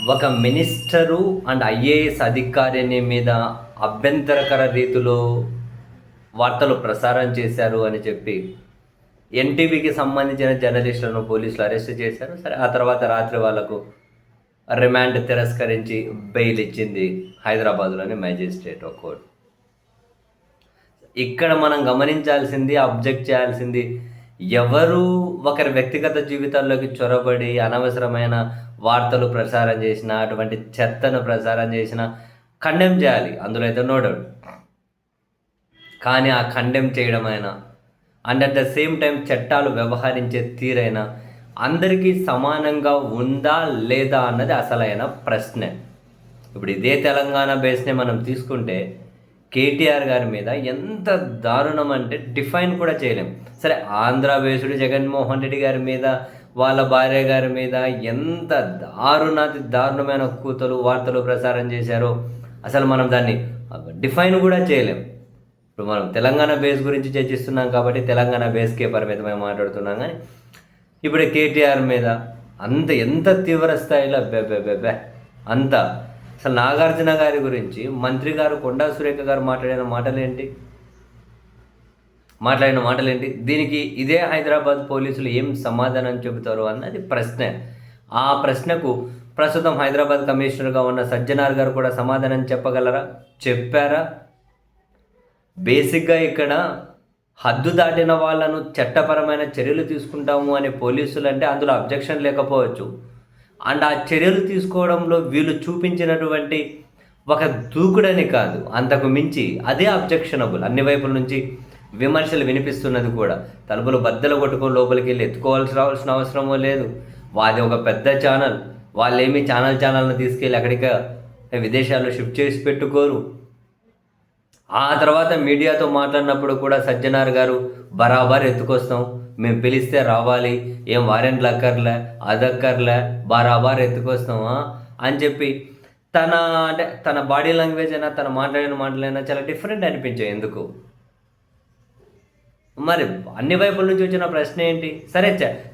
ఒక minister and IAS అధికారిని మీద అభ్యంతరకర రీతిలో వార్తలు ప్రసారం చేశారు అని చెప్పి ఎన్టీవీకి సంబంధించిన జర్నలిస్టులను పోలీసులు అరెస్ట్ చేశారు. సరే, ఆ తర్వాత రాత్రి వాళ్లకు రిమాండ్ తిరస్కరించి బెయిల్ ఇచ్చింది హైదరాబాద్లోని మ్యాజిస్ట్రేట్ కోర్టు. ఇక్కడ మనం గమనించాల్సింది, అబ్జెక్ట్ చేయాల్సింది, ఎవరు ఒకరి వ్యక్తిగత జీవితాల్లోకి చొరబడి అనవసరమైన వార్తలు ప్రసారం చేసినా, అటువంటి చెత్తను ప్రసారం చేసినా కండెమ్ చేయాలి, అందులో అయితే నో డౌట్. కానీ ఆ కండెమ్ చేయడమైనా and at the same time చట్టాలు వ్యవహరించే తీరైనా అందరికీ సమానంగా ఉందా లేదా అన్నది అసలైన ప్రశ్నే. ఇప్పుడు ఇదే తెలంగాణ బేస్నే మనం తీసుకుంటే కేటీఆర్ గారి మీద ఎంత దారుణం అంటే డిఫైన్ కూడా చేయలేం. సరే, ఆంధ్ర బేసుడు జగన్మోహన్ రెడ్డి గారి మీద, వాళ్ళ భార్య గారి మీద ఎంత దారుణమైన కూతలు వార్తలు ప్రసారం చేశారో అసలు మనం దాన్ని డిఫైన్ కూడా చేయలేం. ఇప్పుడు మనం తెలంగాణ బేస్ గురించి చర్చిస్తున్నాం కాబట్టి తెలంగాణ బేస్కే పరిమితమై మాట్లాడుతున్నాం. కానీ ఇప్పుడు కేటీఆర్ మీద ఎంత తీవ్ర స్థాయిలో అంత అసలు నాగార్జున గారి గురించి మంత్రి గారు కొండా సురేఖ గారు మాట్లాడిన మాటలేంటి, దీనికి ఇదే హైదరాబాద్ పోలీసులు ఏం సమాధానం చెబుతారు అన్నది ప్రశ్న. ఆ ప్రశ్నకు ప్రస్తుతం హైదరాబాద్ కమిషనర్గా ఉన్న సజ్జనార్ గారు కూడా సమాధానం చెప్పగలరా? చెప్పారా? బేసిక్గా ఇక్కడ హద్దు దాటిన వాళ్ళను చట్టపరమైన చర్యలు తీసుకుంటాము అనే పోలీసులు అంటే అందులో అబ్జెక్షన్ లేకపోవచ్చు. అండ్ ఆ చర్యలు తీసుకోవడంలో వీళ్ళు చూపించినటువంటి ఒక దూకుడని కాదు, అంతకు మించి అదే అబ్జెక్షనబుల్. అన్ని వైపుల నుంచి విమర్శలు వినిపిస్తున్నది కూడా. తలుపులు బద్దలు కొట్టుకొని లోపలికి వెళ్ళి ఎత్తుకోవాల్సిన అవసరమో లేదు. వాది ఒక పెద్ద ఛానల్, వాళ్ళేమి ఛానల్ని తీసుకెళ్ళి అక్కడికి విదేశాల్లో షిఫ్ట్ చేసి పెట్టుకోరు. ఆ తర్వాత మీడియాతో మాట్లాడినప్పుడు కూడా సజ్జనార్ గారు బరాబర్ ఎత్తుకొస్తాం, మేము పిలిస్తే రావాలి, ఏం వారెంట్లు అక్కర్లే, అదక్కర్లే, బరాబర్ ఎత్తుకొస్తామా అని చెప్పి తన బాడీ లాంగ్వేజ్ అయినా తన మాటలైనా చాలా డిఫరెంట్ అనిపించాయి. ఎందుకు మరి అన్ని వైపుల నుంచి వచ్చిన ప్రశ్న ఏంటి? సరే,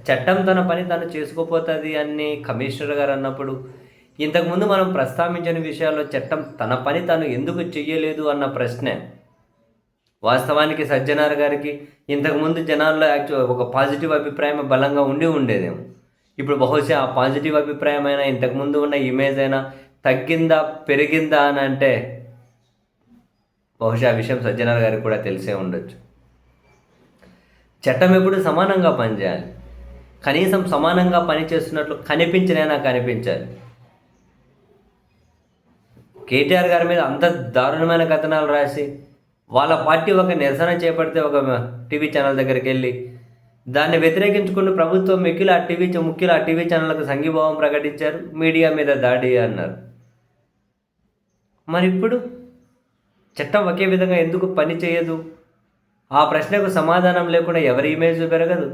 చట్టం తన పని తను చేసుకోపోతుంది అని కమిషనర్ గారు అన్నప్పుడు ఇంతకుముందు మనం ప్రస్తావించిన విషయాల్లో చట్టం తన పని తను ఎందుకు చెయ్యలేదు అన్న ప్రశ్నే. వాస్తవానికి సజ్జనార్ గారికి ఇంతకుముందు జనాల్లో ఒక పాజిటివ్ అభిప్రాయం బలంగా ఉండేదేమో. ఇప్పుడు బహుశా ఆ పాజిటివ్ అభిప్రాయం అయినా, ఇంతకుముందు ఉన్న ఇమేజ్ అయినా తగ్గిందా పెరిగిందా అని అంటే బహుశా ఆ విషయం సజ్జనార్ గారికి కూడా తెలిసే ఉండొచ్చు. చట్టం ఎప్పుడు సమానంగా పనిచేయాలి, కనీసం సమానంగా పనిచేస్తున్నట్లు కనిపించాలి. కేటీఆర్ గారి మీద అంత దారుణమైన కథనాలు రాసి వాళ్ళ పార్టీ ఒక నిరసన చేపడితే ఒక టీవీ ఛానల్ దగ్గరికి వెళ్ళి దాన్ని వ్యతిరేకించుకుని ప్రభుత్వం ముఖ్యులు ఆ టీవీ ఛానళ్ళకు సంఘీభావం ప్రకటించారు, మీడియా మీద దాడి అన్నారు. మరి ఇప్పుడు చట్టం ఒకే విధంగా ఎందుకు పని చేయదు? ఆ ప్రశ్నకు సమాధానం లేకుండా ఎవరి ఇమేజ్ పెరగదు.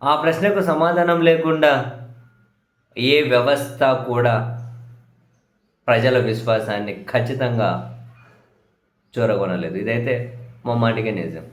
ఆ ప్రశ్నకు సమాధానం లేకుండా ఏ వ్యవస్థ కూడా ప్రజల విశ్వాసాన్ని ఖచ్చితంగా చూరగొనలేదు. ఇదైతే ముమ్మాటికే నిజం.